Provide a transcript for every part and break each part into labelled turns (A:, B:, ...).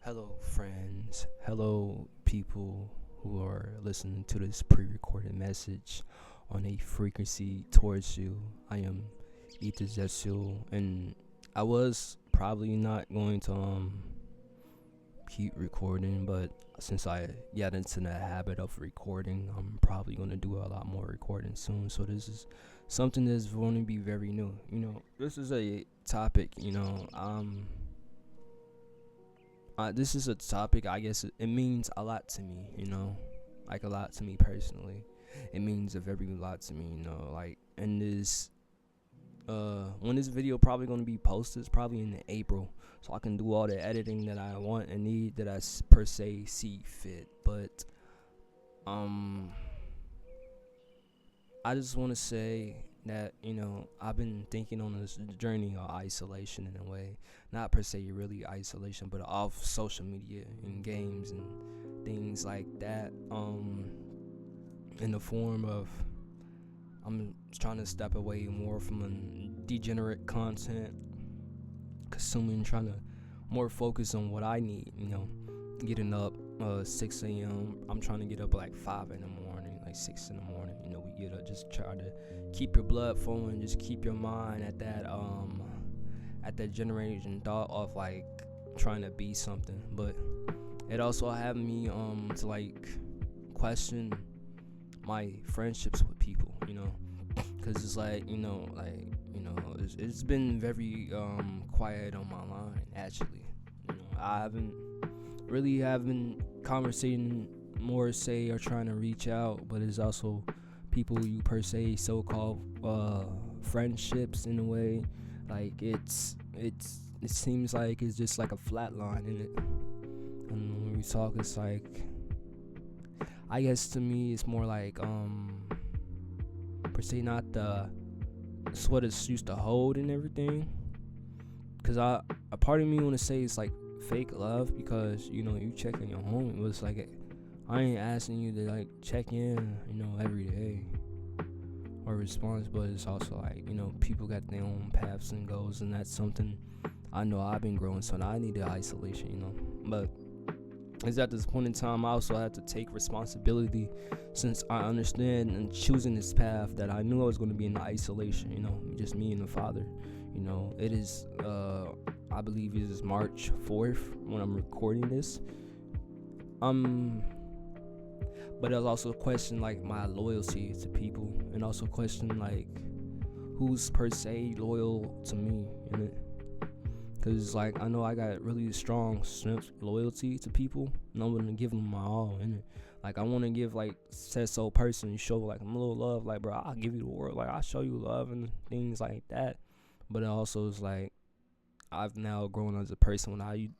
A: Hello, friends. Hello, people who are listening to this pre recorded message on a frequency towards you. I am Ether Zetsu, and I was probably not going to keep recording, but since I got into the habit of recording, I'm probably going to do a lot more recording soon. So, this is something that's going to be very new. This is a topic, this is a topic, I guess it means a lot to me, like a lot to me personally. It means a very lot to me, like, and this, when this video probably going to be posted, it's probably in April, so I can do all the editing that I want and need that per se see fit, but, I just want to say that, I've been thinking on this journey of isolation in a way. Not per se really isolation, but off social media and games and things like that. In the form of I'm trying to step away more from degenerate content consuming, trying to more focus on what I need, getting up 6 a.m. I'm trying to get up like 5 in the morning, like 6 in the morning. We get up, just try to keep your blood flowing, just keep your mind at that generation thought of like trying to be something. But it also had me to like question my friendships with people, because it's like it's been very quiet on my line actually. I haven't really having conversating more say or trying to reach out, but it's also people you per se so-called friendships in a way. Like it seems like it's just like a flat line in it. And when we talk, it's like, I guess to me it's more like per se not it's what it's used to hold and everything. Cause a part of me want to say it's like fake love, because you check on your home, but it's like I ain't asking you to like check in, every day or response, but it's also like, people got their own paths and goals, and that's something I know I've been growing, so I need the isolation, But it's at this point in time I also have to take responsibility, since I understand and choosing this path that I knew I was going to be in isolation, just me and the Father. It is, I believe it is March 4th when I'm recording this. But it's also a question like my loyalty to people, and also question like who's per se loyal to me in it. Cause like I know I got really strong loyalty to people, and I'm gonna give them my all in it. Like I want to give like said so person show like a little love, like bro, I'll give you the world, like I'll show you love and things like that. But it also is like I've now grown as a person when I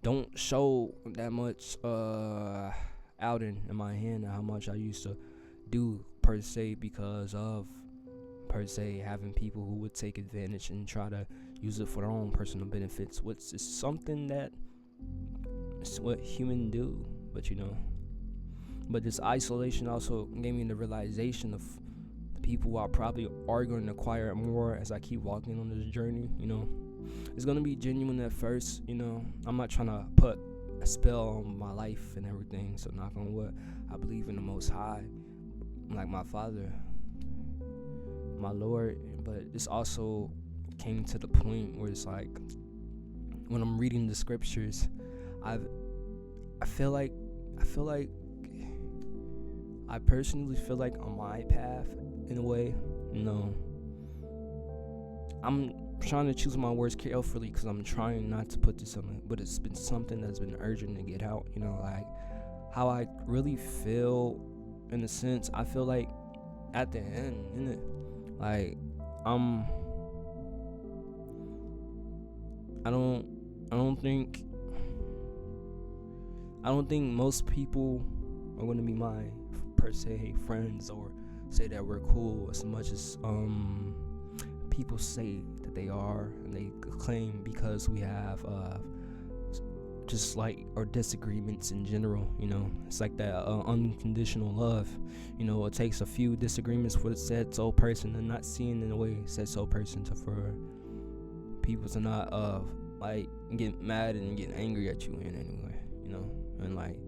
A: don't show that much outing in my hand and how much I used to do per se, because of per se having people who would take advantage and try to use it for their own personal benefits, which is something that it's what humans do. But this isolation also gave me the realization of the people I probably are going to acquire more as I keep walking on this journey. It's going to be genuine at first. I'm not trying to put a spell on my life and everything, so knock on wood, I believe in the Most High, like my Father, my Lord. But this also came to the point where it's like when I'm reading the scriptures, I personally feel like on my path in a way. I'm trying to choose my words carefully, because I'm trying not to put this on it, but it's been something that's been urgent to get out, like how I really feel. In a sense, I feel like at the end, innit? Like I don't think most people are going to be my per se friends or say that we're cool as much as people say that they are, and they claim, because we have just like our disagreements in general. It's like that unconditional love. It takes a few disagreements for the said soul person and not seeing in a way said soul person for people to not like get mad and get angry at you in anyway, and like,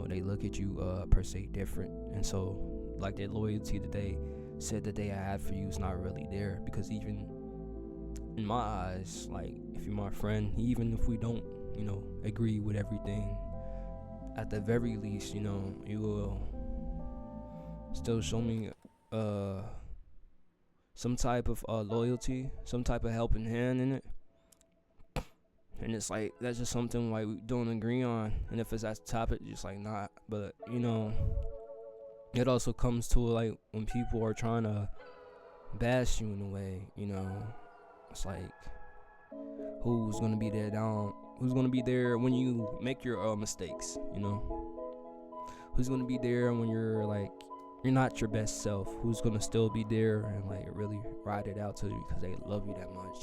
A: they look at you per se different, and so like their loyalty that they said that they had for you is not really there, because even in my eyes, like, if you're my friend, even if we don't agree with everything, at the very least, you will still show me some type of loyalty, some type of helping hand in it. And it's like, that's just something like we don't agree on. And if it's that topic, just like not. But it also comes to like when people are trying to bash you in a way, it's like, who's gonna be there down? Who's gonna be there when you make your mistakes? Who's gonna be there when you're like, you're not your best self? Who's gonna still be there and like really ride it out to you because they love you that much?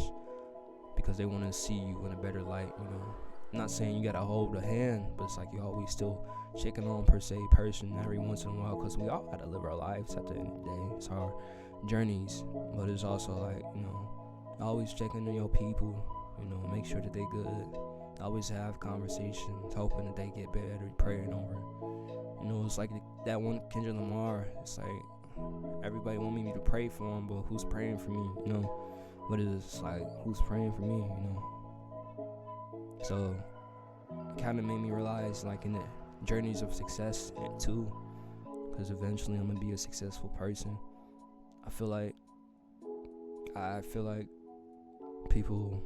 A: Because they want to see you in a better light, I'm not saying you gotta hold a hand, but it's like you always still checking on per se person every once in a while, because we all gotta live our lives at the end of the day. It's our journeys, but it's also like, always checking on your people, make sure that they good. Always have conversations, hoping that they get better, praying over. It's like that one Kendrick Lamar. It's like everybody want me to pray for him, but who's praying for me? But it's like, who's praying for me? So it kind of made me realize, like, in the journeys of success too, because eventually I'm gonna be a successful person. I feel like people,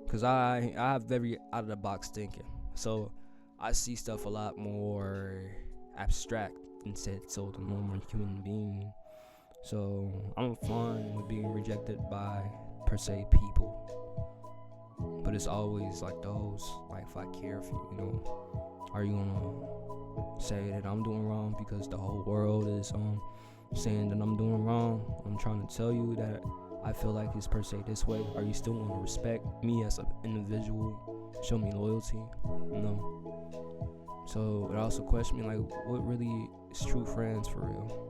A: because I have very out of the box thinking, so I see stuff a lot more abstract instead, so the normal human being. So I'm fine with being rejected by per se people, but it's always like those, like, if I care for you, are you gonna say that I'm doing wrong because the whole world is saying that I'm doing wrong? I'm trying to tell you that I feel like it's per se this way. Are you still going to respect me as an individual, show me loyalty? No. So it also questioned me, like, what really is true friends for real?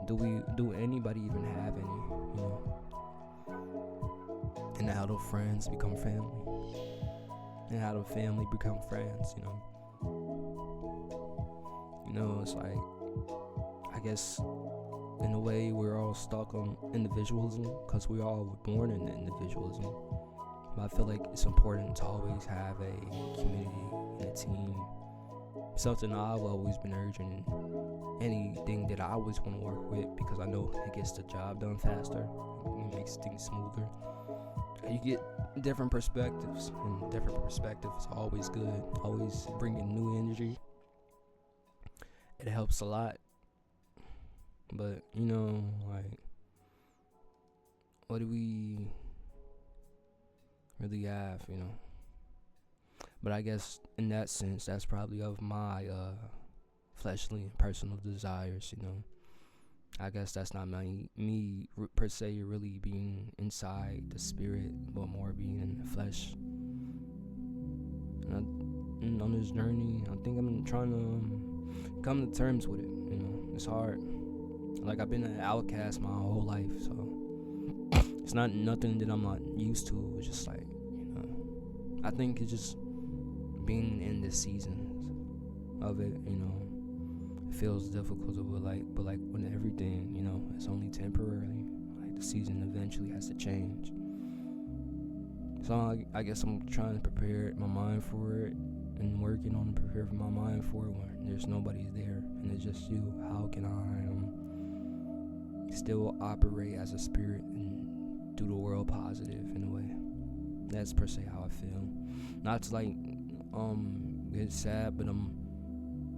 A: Do anybody even have any? And how do friends become family? And how do family become friends? It's like, I guess in a way we're all stuck on individualism, because we all were born in individualism. But I feel like it's important to always have a community and a team. Something I've always been urging, anything that I always want to work with, because I know it gets the job done faster, it makes things smoother. You get different perspectives, and different perspectives are always good, always bringing new energy. It helps a lot. But like, what do we really have? But I guess in that sense, that's probably of my fleshly and personal desires. I guess that's not me per se really being inside the spirit, but more being in the flesh. And on this journey, I think I'm trying to come to terms with it. It's hard. Like, I've been an outcast my whole life, so it's not nothing that I'm not used to. It's just like, I think it's just being in the seasons of it, it feels difficult, but like when everything, it's only temporarily. Like, the season eventually has to change. So I guess I'm trying to prepare my mind for it, and working on prepare my mind for it when there's nobody there and it's just you. How can I still operate as a spirit and do the world positive in a way? That's per se how I feel. Not to like get sad, but I'm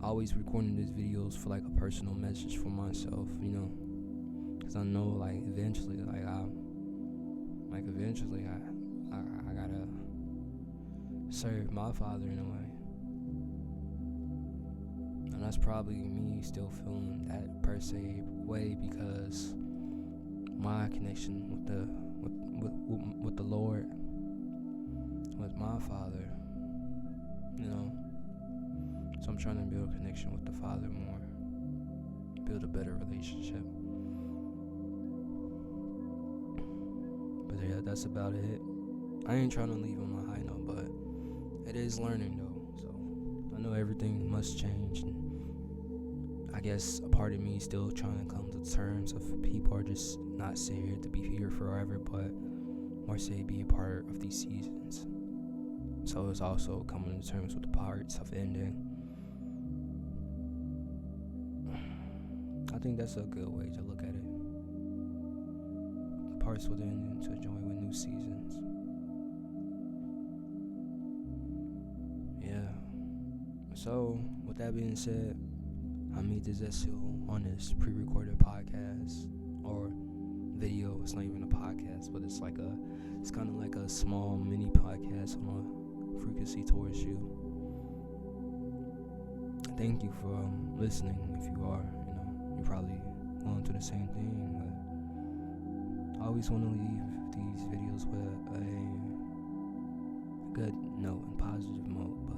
A: always recording these videos for like a personal message for myself, because I know like eventually I gotta serve my Father in a way. And that's probably me still feeling that per se way, because my connection with the Lord, with my Father, so I'm trying to build a connection with the Father more, build a better relationship. But yeah, that's about it. I ain't trying to leave on my high note, but it is learning though. So I know everything must change, and I guess a part of me is still trying to come to terms of people are just not say here to be here forever, but more say be a part of these seasons. So it's also coming to terms with the parts of ending. I think that's a good way to look at it. The parts with ending to join with new seasons. Yeah. So with that being said, I'm Ezekiel on this pre-recorded podcast or video. It's not even a podcast, but it's kind of like a small mini podcast on a frequency towards you. Thank you for listening. If you are, you're probably going through the same thing. But I always want to leave these videos with a good note and positive note. But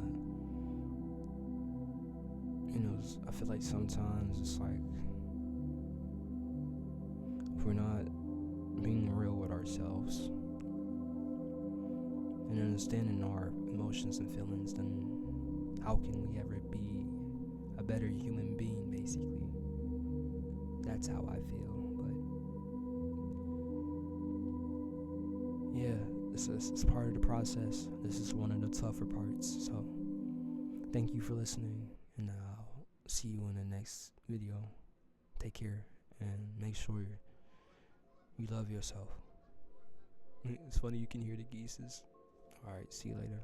A: I feel like sometimes it's like if we're not being real with ourselves and understanding our emotions and feelings, then how can we ever be a better human being, basically? That's how I feel. But yeah, this is part of the process. This is one of the tougher parts. So thank you for listening, and I'll see you in the next video. Take care and make sure you love yourself. It's funny, you can hear the geese. Alright, see you later.